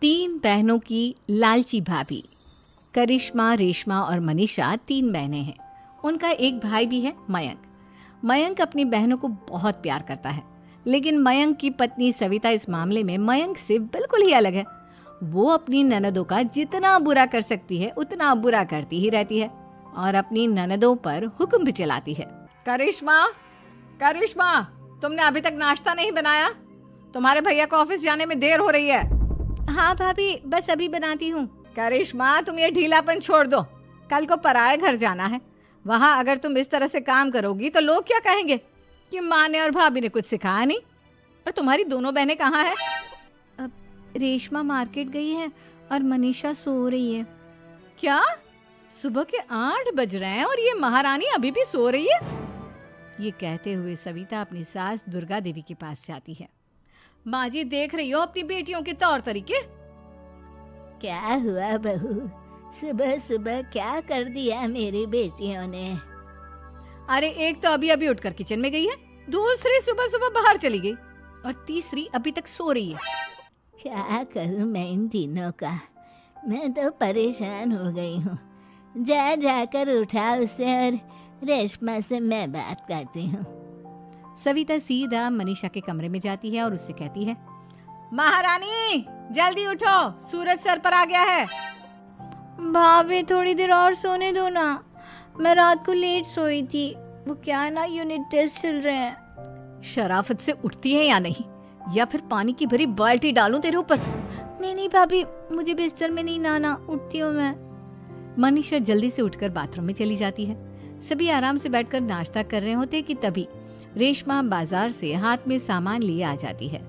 तीन बहनों की लालची भाभी। करिश्मा, रेशमा और मनीषा तीन बहनें हैं। उनका एक भाई भी है, मयंक। मयंक अपनी बहनों को बहुत प्यार करता है, लेकिन मयंक की पत्नी सविता इस मामले में मयंक से बिल्कुल ही अलग है। वो अपनी ननदों का जितना बुरा कर सकती है उतना बुरा करती ही रहती है और अपनी ननदों पर हुक्म भी चलाती है। करिश्मा, करिश्मा, तुमने अभी तक नाश्ता नहीं बनाया? तुम्हारे भैया को ऑफिस जाने में देर हो रही है। हाँ भाभी, बस अभी बनाती हूँ। करिश्मा, तुम ये ढीलापन छोड़ दो। कल को पराये घर जाना है। वहाँ अगर तुम इस तरह से काम करोगी तो लोग क्या कहेंगे कि माँ ने और भाभी ने कुछ सिखाया नहीं। और तुम्हारी दोनों बहनें कहाँ हैं? अब रेशमा मार्केट गई है और मनीषा सो रही है। क्या? सुबह के 8 बज रहे हैं और ये महारानी अभी भी सो रही है? ये कहते हुए सविता अपनी सास दुर्गा देवी के पास जाती है। माँ जी, देख रही हो अपनी बेटियों के तौर तरीके? क्या हुआ बहू, सुबह सुबह क्या कर दिया मेरी बेटियों ने? अरे एक तो अभी अभी उठकर किचन में गई है, दूसरी सुबह सुबह बाहर चली गई और तीसरी अभी तक सो रही है। क्या करूं मैं इन तीनों का, मैं तो परेशान हो गई हूँ। जा जाकर उठा उसे और रेशमा से मैं बात करती हूँ। सविता सीधा मनीषा के कमरे में जाती है और उससे कहती है, महारानी जल्दी उठो, सूरज सर पर आ गया है। भाभी थोड़ी देर और सोने दो ना, मैं रात को लेट सोई थी। वो क्या है ना, यूनिट टेस्ट चल रहे हैं। शराफत से उठती है या नहीं, या फिर पानी की भरी बाल्टी डालूं तेरे ऊपर? नहीं भाभी, मुझे बिस्तर में नहीं लाना, उठती हूँ मैं। मनीषा जल्दी से उठकर बाथरूम में चली जाती है। सभी आराम से बैठकर नाश्ता कर रहे होते कि तभी रेशमा बाजार से हाथ में सामान लिए आ जाती है।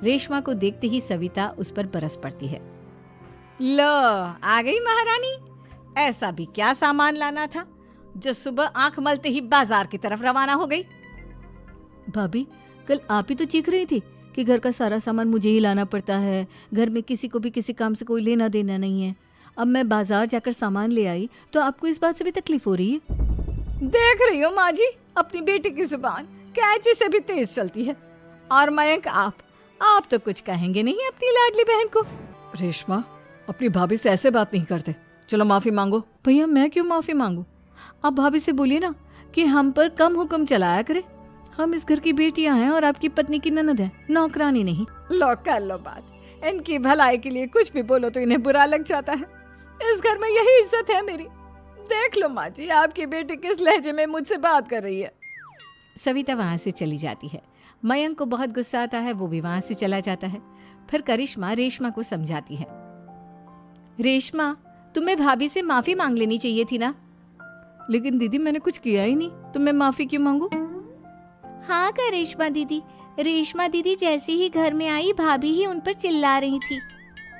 रेशमा को देखते ही सविता उस पर बरस पड़ती है। लो, आ गई महारानी। ऐसा भी क्या सामान लाना था जो सुबह आंख मलते ही बाजार की तरफ रवाना हो गई? भाभी, कल आप ही तो चीख रही थी कि घर का सारा सामान मुझे ही लाना पड़ता है, घर में किसी को भी किसी काम से कोई लेना देना नहीं है। अब मैं बाजार जाकर सामान ले आई तो आपको इस बात से भी तकलीफ हो रही है? देख रही हो माँ जी, अपनी बेटी की जुबान कैंची से भी तेज चलती है। और मयंक, आप तो कुछ कहेंगे नहीं अपनी लाडली बहन को। रेशमा, अपनी भाभी से ऐसे बात नहीं करते। चलो माफी मांगो। भैया, मैं क्यों माफी मांगू? आप भाभी से बोलिए ना कि हम पर कम हुक्म चलाया करे। हम इस घर की बेटियां हैं और आपकी पत्नी की ननद है, नौकरानी नहीं। लो कर लो बात। इनकी भलाई के लिए कुछ भी बोलो तो इन्हें बुरा लग जाता है। इस घर में यही इज्जत है मेरी। देख लो माँ जी, आपकी बेटी किस लहजे में मुझसे बात कर रही है। सविता वहां से चली जाती है। मयंक को बहुत गुस्सा आता है, वो भी वहां से चला जाता है। फिर करिश्मा रेशमा को समझाती है। रेशमा, तुम्हें भाभी से माफी मांग लेनी चाहिए थी ना। लेकिन दीदी, मैंने कुछ किया ही नहीं, तो मैं माफी क्यों मांगू? हाँ करिश्मा दीदी, रेशमा दीदी जैसे ही घर में आई भाभी ही उन पर चिल्ला रही थी।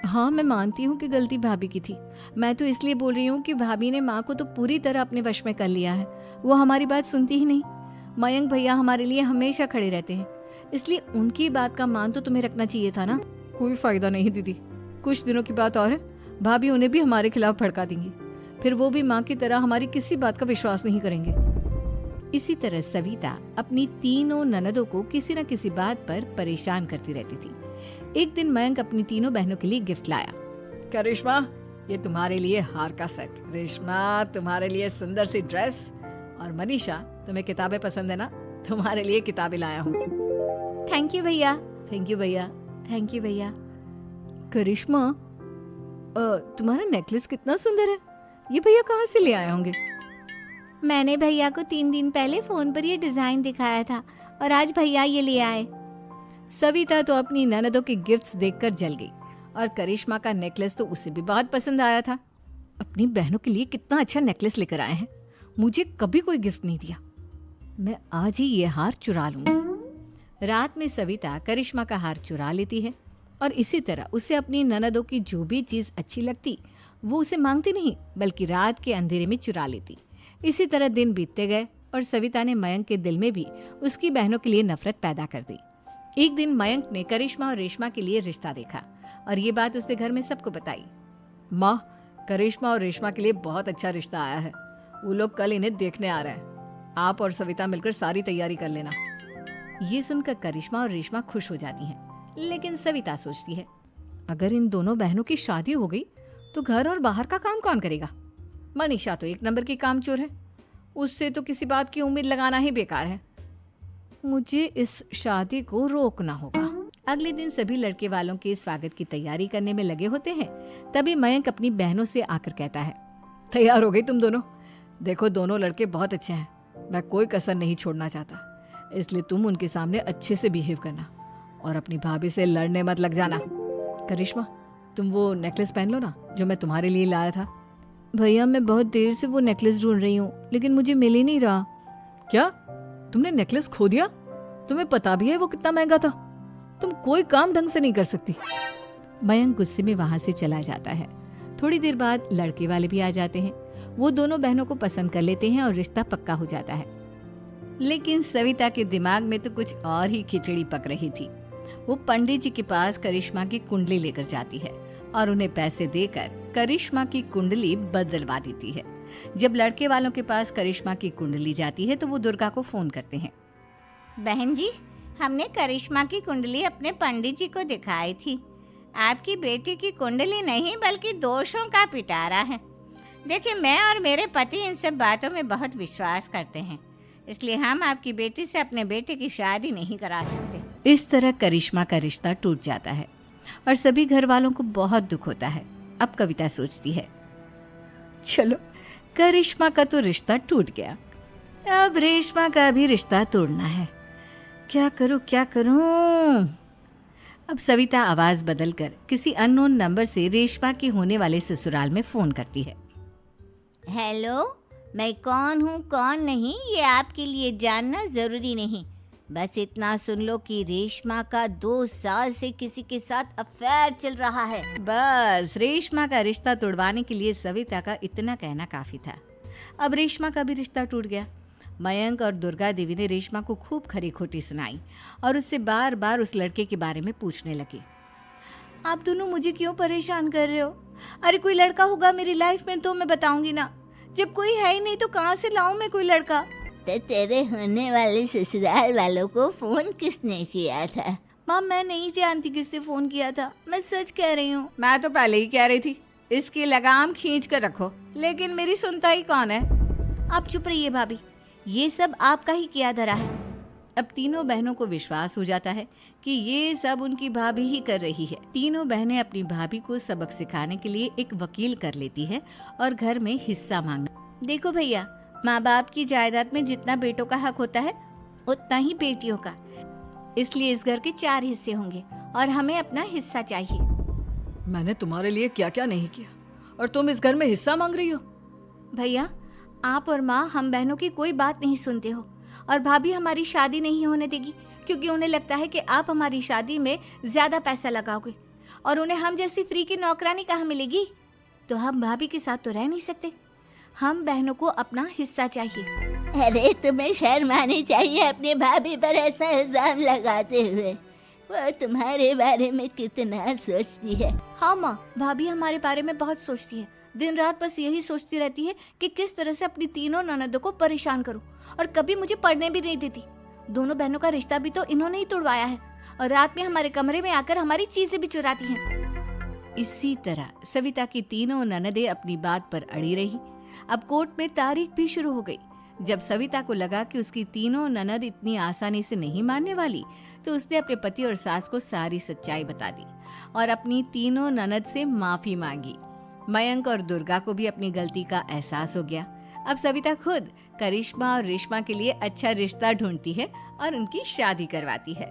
हाँ, मैं मानती हूँ कि गलती भाभी की थी। मैं तो इसलिए बोल रही हूँ कि भाभी ने माँ को तो पूरी तरह अपने वश में कर लिया है। वो हमारी बात सुनती ही नहीं। मयंक भैया हमारे लिए हमेशा खड़े रहते हैं, इसलिए उनकी बात का मान तो तुम्हें रखना चाहिए था ना। कोई फायदा नहीं दीदी, कुछ दिनों की बात और है, भाभी उन्हें भी हमारे खिलाफ भड़का देंगी। फिर वो भी माँ की तरह हमारी किसी बात का विश्वास नहीं करेंगे। इसी तरह सविता अपनी तीनों ननदों को किसी न किसी बात पर परेशान करती रहती थी। एक दिन मयंक अपनी तीनों बहनों के लिए गिफ्ट लाया। करिश्मा, ये तुम्हारे लिए हार का सेट। रेशमा, तुम्हारे लिए सुंदर सी ड्रेस। और मनीषा, तुम्हें किताबें पसंद है ना, तुम्हारे लिए किताबें लाया हूँ। थैंक यू भैया। थैंक यू भैया। थैंक यू भैया। करिश्मा, तुम्हारा नेकलेस कितना सुंदर है। ये भैया कहाँ से ले आए होंगे? मैंने भैया को 3 दिन पहले फोन पर ये डिजाइन दिखाया था और आज भैया ये ले आए। सविता तो अपनी ननदों के गिफ्ट्स देखकर जल गई और करिश्मा का नेकलेस तो उसे भी बहुत पसंद आया था। अपनी बहनों के लिए कितना अच्छा नेकलेस लेकर आए हैं, मुझे कभी कोई गिफ्ट नहीं दिया। मैं आज ही ये हार चुरा लूंगी। रात में सविता करिश्मा का हार चुरा लेती है और इसी तरह उसे अपनी ननदों की जो भी चीज अच्छी लगती वो उसे मांगती नहीं, बल्कि रात के अंधेरे में चुरा लेती। इसी तरह दिन बीतते गए और सविता ने मयंक के दिल में भी उसकी बहनों के लिए नफरत पैदा कर दी। एक दिन मयंक ने करिश्मा और रेशमा के लिए रिश्ता देखा और ये बात उसने घर में सबको बताई। माँ, करिश्मा और रेशमा के लिए बहुत अच्छा रिश्ता आया है। वो लोग कल इन्हें देखने आ रहे हैं। आप और सविता मिलकर सारी तैयारी कर लेना। ये सुनकर करिश्मा और रेशमा खुश हो जाती हैं, लेकिन सविता सोचती है, अगर इन दोनों बहनों की शादी हो गई तो घर और बाहर का काम कौन करेगा? मनीषा तो एक नंबर की कामचोर है, उससे तो किसी बात की उम्मीद लगाना ही बेकार है। मुझे इस शादी को रोकना होगा। अगले दिन सभी लड़के वालों के स्वागत की तैयारी करने में लगे होते हैं। तभी मयंक अपनी बहनों से आकर कहता है, तैयार हो गई तुम दोनों? देखो दोनों लड़के बहुत अच्छे हैं, मैं कोई कसर नहीं छोड़ना चाहता, इसलिए तुम उनके सामने अच्छे से बिहेव करना और अपनी भाभी से लड़ने मत लग जाना। करिश्मा, तुम वो नेकलेस पहन लो ना जो मैं तुम्हारे लिए लाया था। भैया मैं बहुत देर से वो नेकलेस ढूंढ रही हूँ, लेकिन मुझे मिल ही नहीं रहा। क्या तुमने नेकलेस खो दिया? तुम्हें पता भी है वो कितना महंगा था? तुम कोई काम ढंग से नहीं कर सकती। मयंक गुस्से में वहां से चला जाता है। थोड़ी देर बाद लड़के वाले भी आ जाते हैं। वो दोनों बहनों को पसंद कर लेते हैं और रिश्ता पक्का हो जाता है। लेकिन सविता के दिमाग में तो कुछ और ही खिचड़ी पक रही थी। वो पंडित जी के पास करिश्मा की कुंडली लेकर जाती है और उन्हें पैसे देकर करिश्मा की कुंडली बदलवा देती है। जब लड़के वालों के पास करिश्मा की कुंडली जाती है तो वो दुर्गा को फोन करते हैं। बहन जी, हमने करिश्मा की कुंडली अपने पंडित जी को दिखाई थी। आपकी बेटी की कुंडली नहीं बल्कि दोषों का पिटारा है। देखिए, मैं और मेरे पति इन सब बातों में बहुत विश्वास करते हैं, इसलिए हम आपकी बेटी से अपने बेटे की शादी नहीं करा सकते। इस तरह करिश्मा का रिश्ता टूट जाता है और सभी घर वालों को बहुत दुख होता है। अब कविता सोचती है, चलो करिश्मा का तो रिश्ता टूट गया, अब रेशमा का भी रिश्ता तोड़ना है। क्या करूं? अब सविता आवाज बदलकर किसी अननोन नंबर से रेशमा के होने वाले ससुराल में फोन करती है। हेलो, मैं कौन हूँ कौन नहीं ये आपके लिए जानना जरूरी नहीं। बस इतना सुन लो कि रेशमा का 2 साल से किसी के साथ अफेयर चल रहा है। बस रेशमा का रिश्ता तोड़वाने के लिए सविता का इतना कहना काफी था। अब रेशमा का भी रिश्ता टूट गया। मयंक और दुर्गा देवी ने रेशमा को खूब खरी खोटी सुनाई और उससे बार बार उस लड़के के बारे में पूछने लगी। आप दोनों मुझे क्यों परेशान कर रहे हो? अरे कोई लड़का होगा मेरी लाइफ में तो मैं बताऊंगी ना, जब कोई है ही नहीं तो कहाँ से लाऊं मैं कोई लड़का? तो तेरे होने वाले ससुराल वालों को फोन किसने किया था? माँ मैं नहीं जानती किसने फोन किया था, मैं सच कह रही हूँ। मैं तो पहले ही कह रही थी इसकी लगाम खींच कर रखो, लेकिन मेरी सुनता ही कौन है। आप चुप रहिए भाभी, ये सब आपका ही किया धरा है। अब तीनों बहनों को विश्वास हो जाता है कि ये सब उनकी भाभी ही कर रही है। तीनों बहनें अपनी भाभी को सबक सिखाने के लिए एक वकील कर लेती है और घर में हिस्सा मांगना। देखो भैया, माँ बाप की जायदाद में जितना बेटों का हक होता है उतना ही बेटियों का, इसलिए इस घर के 4 हिस्से होंगे और हमें अपना हिस्सा चाहिए। मैंने तुम्हारे लिए क्या क्या नहीं किया और तुम इस घर में हिस्सा मांग रही हो? भैया, आप और माँ हम बहनों की कोई बात नहीं सुनते हो और भाभी हमारी शादी नहीं होने देगी क्योंकि उन्हें लगता है कि आप हमारी शादी में ज्यादा पैसा लगाओगे और उन्हें हम जैसी फ्री की नौकरानी कहाँ मिलेगी। तो हम भाभी के साथ तो रह नहीं सकते, हम बहनों को अपना हिस्सा चाहिए। अरे तुम्हें शर्म आनी चाहिए अपने भाभी पर ऐसा इल्जाम लगाते हुए। वो तुम्हारे बारे में कितना सोचती है। हाँ माँ, भाभी हमारे बारे में बहुत सोचती है, दिन रात बस यही सोचती रहती है कि किस तरह से अपनी तीनों ननदों को परेशान करूं और कभी मुझे पढ़ने भी नहीं देती। दोनों बहनों का रिश्ता भी तो इन्होंने ही तोड़वाया है और रात में हमारे कमरे में आकर हमारी चीजें भी चुराती हैं। इसी तरह सविता की तीनों ननदें अपनी बात पर अड़ी रही। अब कोर्ट में तारीख भी शुरू हो गई। जब सविता को लगा कि उसकी तीनों ननद इतनी आसानी से नहीं मानने वाली, तो उसने अपने पति और सास को सारी सच्चाई बता दी और अपनी तीनों ननद से माफी मांगी। मयंक और दुर्गा को भी अपनी गलती का एहसास हो गया। अब सविता खुद करिश्मा और रेशमा के लिए अच्छा रिश्ता ढूंढती है और उनकी शादी करवाती है।